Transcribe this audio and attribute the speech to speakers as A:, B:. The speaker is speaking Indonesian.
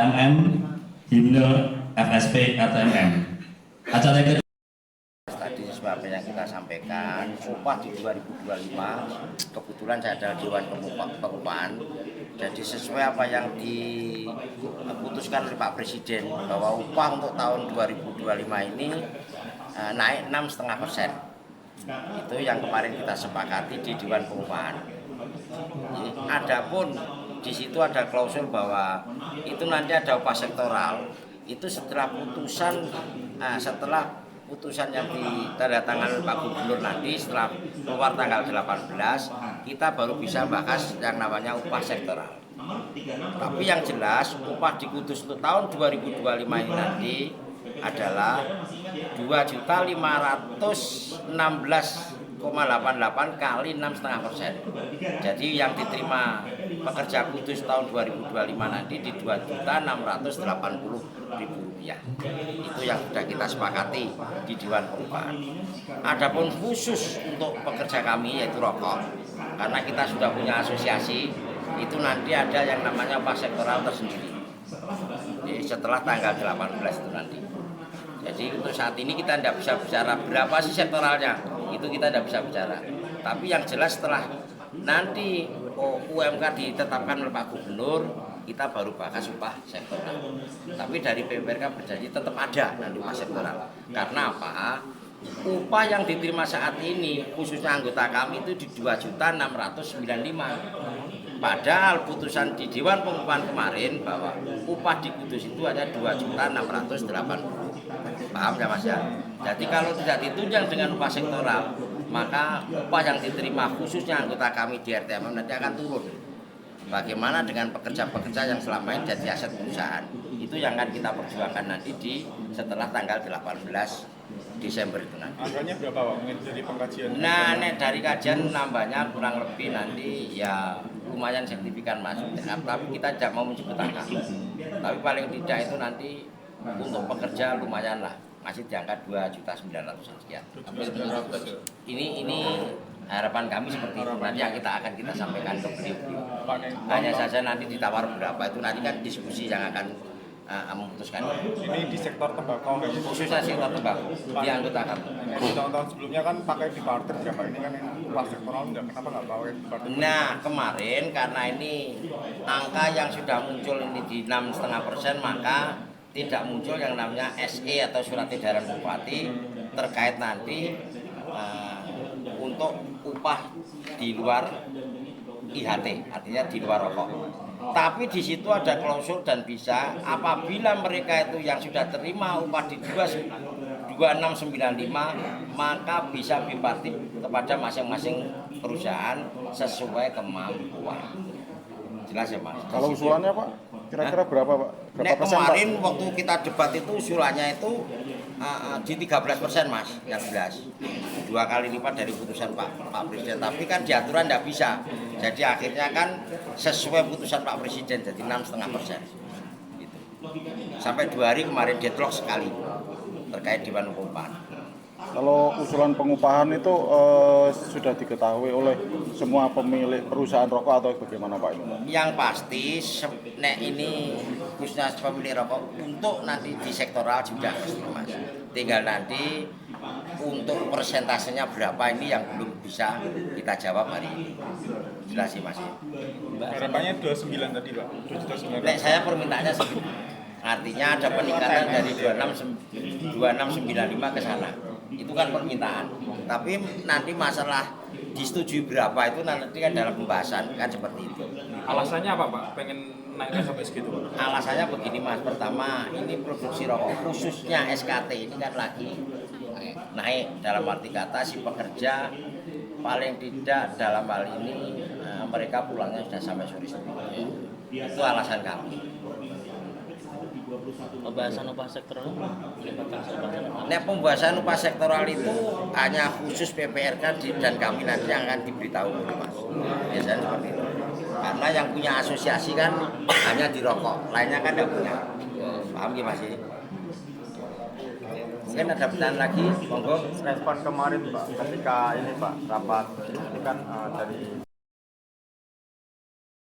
A: ATMM, himne FSP ATMM. Acara kedua
B: tadi sesuai apa yang kita sampaikan, upah di 2025 kebetulan saya adalah Dewan Pengupahan, jadi sesuai apa yang diputuskan oleh Pak Presiden bahwa upah untuk tahun 2025 ini naik 6,5%. Itu yang kemarin kita sepakati di Dewan Pengupahan. Adapun di situ ada klausul bahwa itu nanti ada upah sektoral. Itu setelah putusan yang ditandatangani oleh Pak Gubernur nanti, setelah keluar tanggal 18, kita baru bisa bahas yang namanya upah sektoral. Tapi yang jelas upah di Kudus untuk tahun 2025 ini nanti adalah 2.516,88 kali 6,5%. Jadi yang diterima pekerja Kudus tahun 2025 nanti di 2.680.000 rupiah. Itu yang sudah kita sepakati di Dewan Pengupahan. Adapun khusus untuk pekerja kami yaitu rokok, karena kita sudah punya asosiasi, itu nanti ada yang namanya upah sektoral tersendiri. Jadi setelah tanggal 18 itu nanti. Jadi untuk saat ini kita tidak bisa bicara berapa sih sektoralnya, itu kita tidak bisa bicara. Tapi yang jelas setelah nanti UMK ditetapkan oleh Pak Gubernur, kita baru bahas upah sektoral. Tapi dari PPRK berjanji tetap ada nanti upah sektoral. Karena apa? Upah yang diterima saat ini khususnya anggota kami itu di 2.695.000. Padahal putusan di Dewan Pengupahan kemarin bahwa upah di Kudus itu ada 2.680.000. Paham ya Mas ya? Jadi kalau tidak ditunjang dengan upah sektoral, maka upah yang diterima khususnya anggota kami di RTMM nanti akan turun. Bagaimana dengan pekerja-pekerja yang selama ini jadi aset perusahaan? Itu yang akan kita perjuangkan nanti setelah tanggal 18 Desember itu nanti.
C: Angkanya berapa Pak? Mungkin dari pengkajian?
B: Nah, dari kajian nambahnya kurang lebih nanti ya lumayan signifikan masuk. Tapi kita tidak mau menyebut angka. Tapi paling tidak itu nanti untuk pekerja lumayan lah, masih di angka 2.900.000 sekian. Ini harapan kami seperti itu. Nanti yang kita sampaikan ke beliau. Hanya saja nanti ditawar berapa itu nanti kan diskusi yang akan memutuskan.
C: Ini di sektor tembakau,
B: khususnya sektor tembakau di anggota kami.
C: Di tahun-tahun sebelumnya kan pakai di barter berapa, ini kan upah sektoral enggak, kenapa nggak pakai di barter?
B: Nah kemarin karena ini angka yang sudah muncul ini di 6,5%, maka tidak muncul yang namanya SE atau surat edaran bupati terkait nanti untuk upah di luar IHT, artinya di luar rokok. Tapi di situ ada klausul dan bisa apabila mereka itu yang sudah terima upah di 2695, maka bisa bipartit kepada masing-masing perusahaan sesuai kemampuan. Jelas ya Mas?
D: Kalau usulannya Pak, kira-kira berapa Pak? Berapa persen
B: kemarin
D: Pak?
B: waktu kita debat itu usulannya itu di 13% Mas, yang jelas 2 kali lipat dari putusan Pak Presiden. Tapi kan di aturan tidak bisa, jadi akhirnya kan sesuai putusan Pak Presiden jadi 6,5%. Gitu. Sampai 2 hari kemarin deadlock sekali terkait Dewan Pengupahan.
D: Kalau usulan pengupahan itu sudah diketahui oleh semua pemilik perusahaan rokok atau bagaimana Pak?
B: Yang pasti, ini khususnya pemilik rokok untuk nanti di sektoral sudah Mas. Tinggal nanti untuk persentasenya berapa ini yang belum bisa kita jawab hari ini. Jelas sih Mas.
C: Harapannya 29 tadi Pak, 2.900.000.
B: Saya permintaannya segitu. Artinya ada peningkatan dari 2695 ke sana. Itu kan permintaan. Tapi nanti masalah disetujui berapa itu nanti kan dalam pembahasan kan seperti itu.
E: Alasannya apa Pak? Pengen naikkan sampai segitu?
B: Alasannya begini Mas, pertama ini produksi rokok khususnya SKT ini kan lagi naik, dalam arti kata si pekerja paling tidak dalam hal ini mereka pulangnya sudah sampai sore. Itu alasan kami.
F: Pembahasan upah sektoral
B: Pembahasan upah sektoral itu hanya khusus PPRK dan kami nanti akan diberitahu Mas. Biasanya seperti itu. Karena yang punya asosiasi kan hanya di rokok, lainnya kan tidak punya. Paham ya Mas? Mungkin ada pertanyaan lagi, monggo.
G: Respon kemarin Pak ketika ini Pak rapat ini kan dari